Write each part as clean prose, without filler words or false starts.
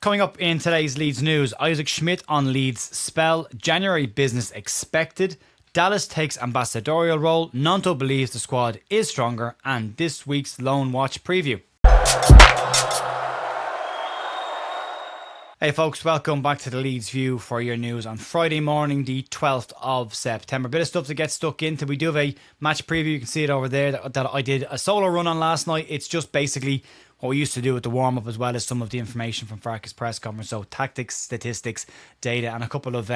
Coming up in today's Leeds news, Isaac Schmidt on Leeds spell, January business expected, Dallas takes ambassadorial role, Gnonto believes the squad is stronger, and this week's Loan Watch preview. Hey folks, welcome back to the Leeds View for your news on Friday morning, the 12th of September. Bit of stuff to get stuck into. We do have a match preview. You can see it over there that I did a solo run on last night. It's just basically what we used to do with the warm-up, as well as some of the information from Farke's press conference. So tactics, statistics, data, and a couple of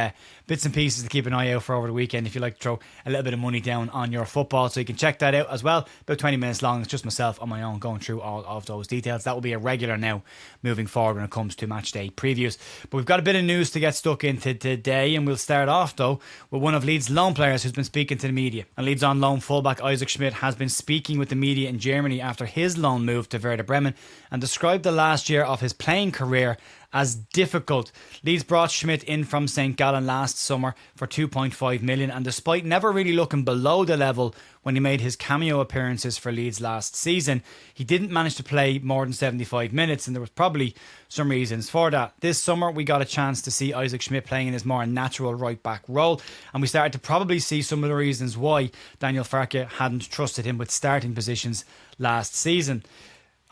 bits and pieces to keep an eye out for over the weekend if you like to throw a little bit of money down on your football. So you can check that out as well. About 20 minutes long. It's just myself on my own going through all of those details. That will be a regular now moving forward when it comes to match day previews. But we've got a bit of news to get stuck into today, and we'll start off though with one of Leeds' loan players who's been speaking to the media. And Leeds on loan fullback Isaac Schmidt has been speaking with the media in Germany after his loan move to Werder Bremen, and described the last year of his playing career as difficult. Leeds brought Schmidt in from St. Gallen last summer for 2.5 million, and despite never really looking below the level when he made his cameo appearances for Leeds last season, he didn't manage to play more than 75 minutes, and there was probably some reasons for that. This summer we got a chance to see Isaac Schmidt playing in his more natural right back role, and we started to probably see some of the reasons why Daniel Farke hadn't trusted him with starting positions last season.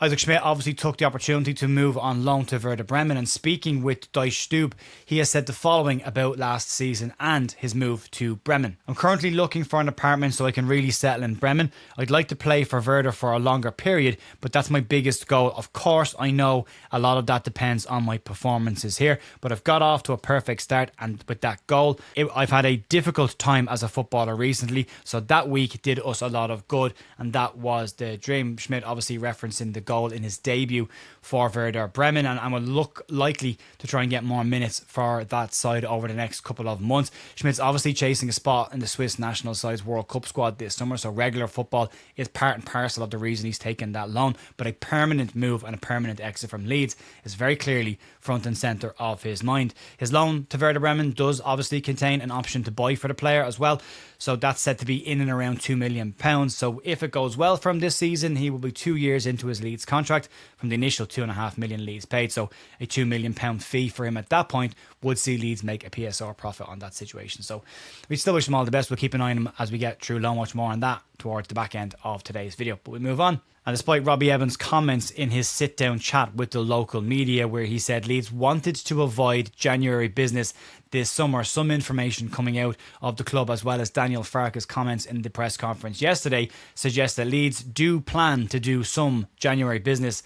Isaac Schmidt obviously took the opportunity to move on loan to Werder Bremen, and speaking with Deutsche Stube, he has said the following about last season and his move to Bremen. I'm currently looking for an apartment so I can really settle in Bremen. I'd like to play for Werder for a longer period, but that's my biggest goal. Of course, I know a lot of that depends on my performances here, but I've got off to a perfect start, and with that goal, I've had a difficult time as a footballer recently, so that week did us a lot of good, and that was the dream. Schmidt obviously referencing the goal in his debut for Werder Bremen, and will look likely to try and get more minutes for that side over the next couple of months. Schmidt's obviously chasing a spot in the Swiss national side's World Cup squad this summer, so regular football is part and parcel of the reason he's taken that loan, but a permanent move and a permanent exit from Leeds is very clearly front and centre of his mind. His loan to Werder Bremen does obviously contain an option to buy for the player as well, so that's said to be in and around £2 million. So if it goes well from this season, he will be 2 years into his Leeds contract from the initial £2.5 million Leeds paid. So a £2 million fee for him at that point would see Leeds make a PSR profit on that situation. So we still wish him all the best. We'll keep an eye on him as we get through Loan Watch more on that towards the back end of today's video. But we move on. And despite Robbie Evans' comments in his sit-down chat with the local media, where he said Leeds wanted to avoid January business this summer, some information coming out of the club, as well as Daniel Farke's comments in the press conference yesterday, suggests that Leeds do plan to do some January business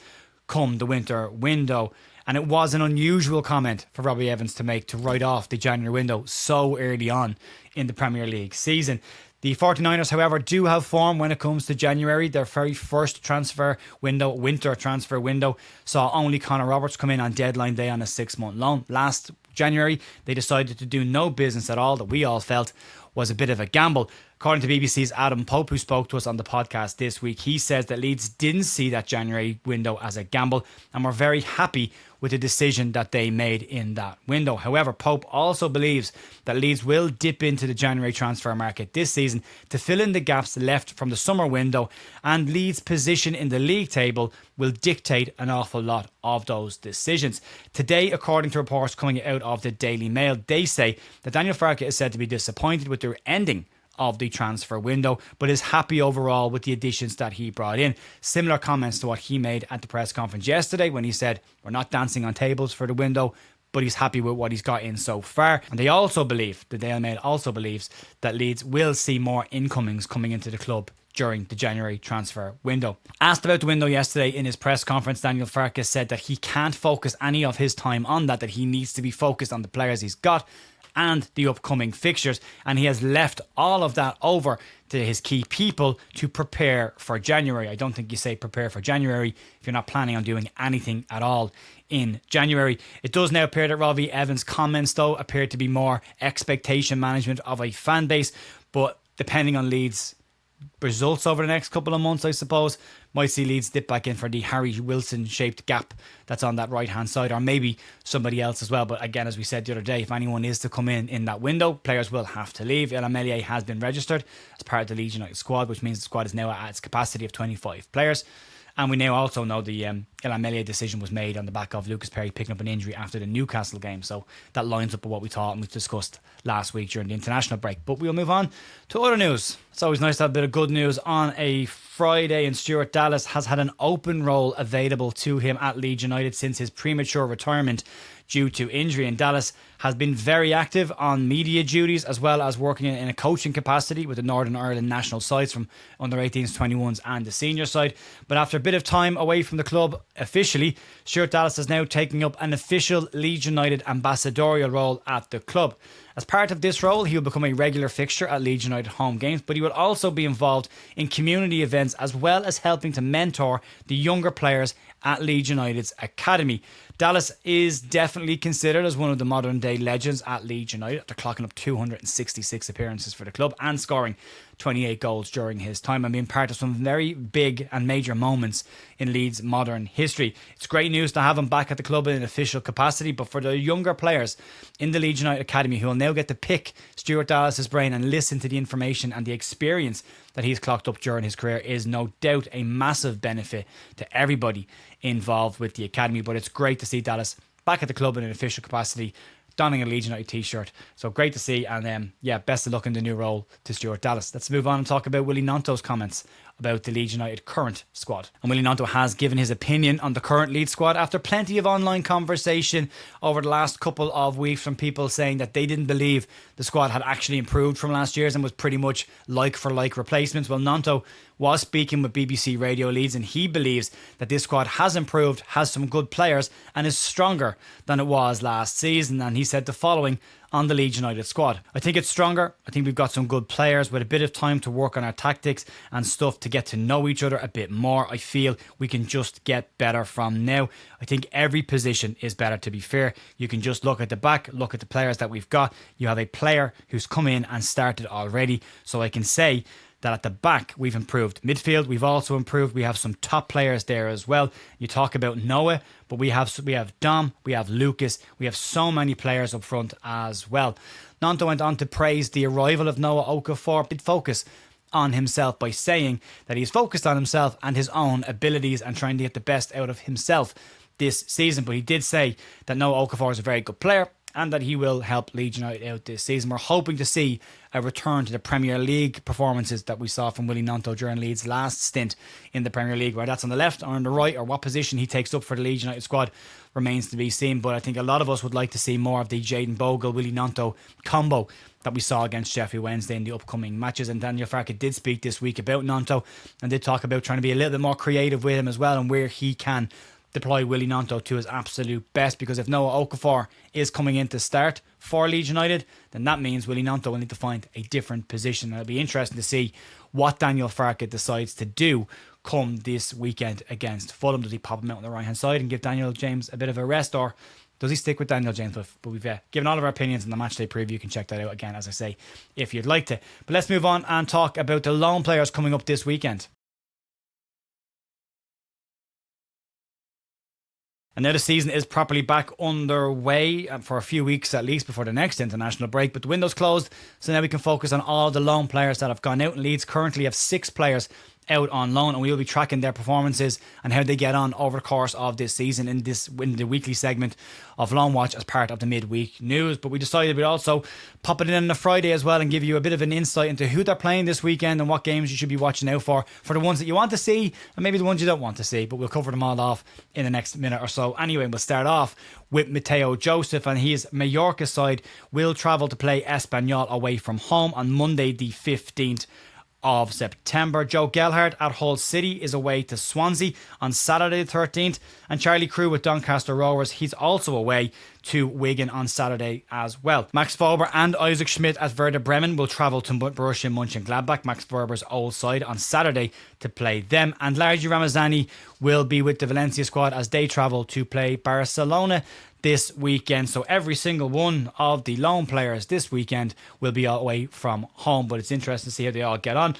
come the winter window. And it was an unusual comment for Robbie Evans to make, to write off the January window so early on in the Premier League season. The 49ers, however, do have form when it comes to January. Their very first winter transfer window, saw only Connor Roberts come in on deadline day on a 6-month loan. Last January, they decided to do no business at all, that we all felt was a bit of a gamble. According to BBC's Adam Pope, who spoke to us on the podcast this week, he says that Leeds didn't see that January window as a gamble and were very happy with the decision that they made in that window. However, Pope also believes that Leeds will dip into the January transfer market this season to fill in the gaps left from the summer window, and Leeds' position in the league table will dictate an awful lot of those decisions. Today, according to reports coming out of the Daily Mail, they say that Daniel Farke is said to be disappointed with the ending of the transfer window, but is happy overall with the additions that he brought in. Similar comments to what he made at the press conference yesterday, when he said, we're not dancing on tables for the window, but he's happy with what he's got in so far. And they also believe, the Daily Mail also believes, that Leeds will see more incomings coming into the club during the January transfer window. Asked about the window yesterday in his press conference, Daniel Farke said that he can't focus any of his time on that he needs to be focused on the players he's got and the upcoming fixtures, and he has left all of that over to his key people to prepare for January. I don't think you say prepare for January if you're not planning on doing anything at all in January. It does now appear that Robbie Evans' comments, though, appear to be more expectation management of a fan base, but depending on Leeds' results over the next couple of months, I suppose, might see Leeds dip back in for the Harry Wilson shaped gap that's on that right hand side, or maybe somebody else as well. But again, as we said the other day, if anyone is to come in that window, players will have to leave. Elamelier has been registered as part of the Leeds United squad, which means the squad is now at its capacity of 25 players. And we now also know the Ilan Meslier decision was made on the back of Lucas Perry picking up an injury after the Newcastle game. So that lines up with what we thought and we discussed last week during the international break. But we'll move on to other news. It's always nice to have a bit of good news on a Friday, and Stuart Dallas has had an open role available to him at Leeds United since his premature retirement due to injury. And Dallas has been very active on media duties as well as working in a coaching capacity with the Northern Ireland national sides from under 18s, 21s and the senior side. But after a bit of time away from the club officially, Stuart Dallas is now taking up an official Leeds United ambassadorial role at the club. As part of this role, he will become a regular fixture at Leeds United home games, but he will also be involved in community events as well as helping to mentor the younger players at Leeds United's academy. Dallas is definitely considered as one of the modern day legends at Leeds United after clocking up 266 appearances for the club and scoring 28 goals during his time and being part of some very big and major moments in Leeds' modern history. It's great news to have him back at the club in an official capacity, but for the younger players in the Leeds United Academy who will now get to pick Stuart Dallas's brain and listen to the information and the experience that he's clocked up during his career is no doubt a massive benefit to everybody involved with the academy. But it's great to see Dallas back at the club in an official capacity, donning a Leeds United t-shirt. So great to see, and best of luck in the new role to Stuart Dallas. Let's move on and talk about Willie Gnonto's comments about the Leeds United current squad. And Willie Gnonto has given his opinion on the current Leeds squad after plenty of online conversation over the last couple of weeks from people saying that they didn't believe the squad had actually improved from last year's and was pretty much like for like replacements. Well, Gnonto was speaking with BBC Radio Leeds and he believes that this squad has improved, has some good players and is stronger than it was last season. And he said the following on the Leeds United squad: I think it's stronger. I think we've got some good players with a bit of time to work on our tactics and stuff to get to know each other a bit more. I feel we can just get better from now. I think every position is better, to be fair. You can just look at the back, look at the players that we've got. You have a player who's come in and started already. So I can say that at the back we've improved. Midfield we've also improved. We have some top players there as well. You talk about Noah, but we have Dom, we have Lucas, we have so many players up front as well. Gnonto went on to praise the arrival of Noah Okafor, big focus on himself by saying that he's focused on himself and his own abilities and trying to get the best out of himself this season. But he did say that Noah Okafor is a very good player and that he will help Leeds United out this season. We're hoping to see a return to the Premier League performances that we saw from Willie Gnonto during Leeds' last stint in the Premier League. Whether that's on the left or on the right or what position he takes up for the Leeds United squad remains to be seen. But I think a lot of us would like to see more of the Jayden Bogle, Willie Gnonto combo that we saw against Sheffield Wednesday in the upcoming matches. And Daniel Farke did speak this week about Gnonto and did talk about trying to be a little bit more creative with him as well and where he can deploy Willie Gnonto to his absolute best, because if Noah Okafor is coming in to start for Leeds United, then that means Willie Gnonto will need to find a different position. And it'll be interesting to see what Daniel Farke decides to do come this weekend against Fulham. Does he pop him out on the right hand side and give Daniel James a bit of a rest, or does he stick with Daniel James? But we've given all of our opinions in the matchday preview. You can check that out again, as I say, if you'd like to. But let's move on and talk about the loan players coming up this weekend. And now the season is properly back underway for a few weeks at least before the next international break. But the window's closed, so now we can focus on all the loan players that have gone out. And Leeds currently have 6 players out on loan, and we will be tracking their performances and how they get on over the course of this season in the weekly segment of Loan Watch as part of the midweek news. But we decided we'd also pop it in on a Friday as well and give you a bit of an insight into who they're playing this weekend and what games you should be watching out for the ones that you want to see and maybe the ones you don't want to see. But we'll cover them all off in the next minute or so. Anyway, we'll start off with Mateo Joseph, and his Mallorca side will travel to play Espanyol away from home on Monday the 15th of September. Joe Gelhardt at Hull City is away to Swansea on Saturday the 13th, and Charlie Crew with Doncaster Rovers, he's also away to Wigan on Saturday as well. Max Fober and Isaac Schmidt at Werder Bremen will travel to Borussia Mönchengladbach, Max Fober's old side, on Saturday to play them, and Largi Ramazani will be with the Valencia squad as they travel to play Barcelona this weekend. So every single one of the loan players this weekend will be away from home, but it's interesting to see how they all get on.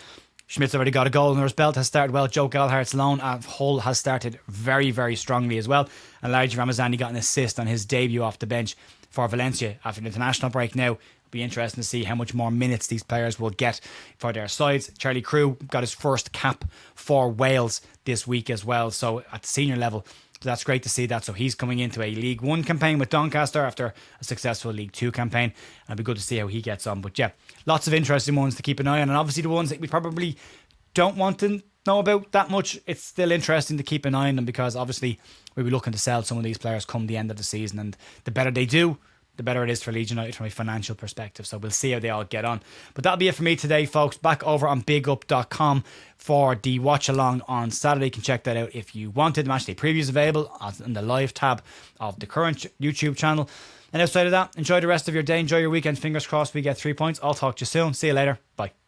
Schmidt's already got a goal under his belt, has started well. Joe Gelhardt's loan at Hull has started very, very strongly as well. And Largi Ramazani got an assist on his debut off the bench for Valencia after the international break. Now, Be interesting to see how much more minutes these players will get for their sides. Charlie Crew got his first cap for Wales this week as well, so at the senior level. So that's great to see that. So he's coming into a League 1 campaign with Doncaster after a successful League 2 campaign. And it'll be good to see how he gets on. But yeah, lots of interesting ones to keep an eye on. And obviously the ones that we probably don't want to know about that much, it's still interesting to keep an eye on them, because obviously we'll be looking to sell some of these players come the end of the season. And the better they do, the better it is for Leeds United from a financial perspective. So we'll see how they all get on. But that'll be it for me today, folks. Back over on bigup.com for the watch along on Saturday. You can check that out if you wanted. Matchday previews available in the live tab of the current YouTube channel. And outside of that, enjoy the rest of your day. Enjoy your weekend. Fingers crossed we get 3 points. I'll talk to you soon. See you later. Bye.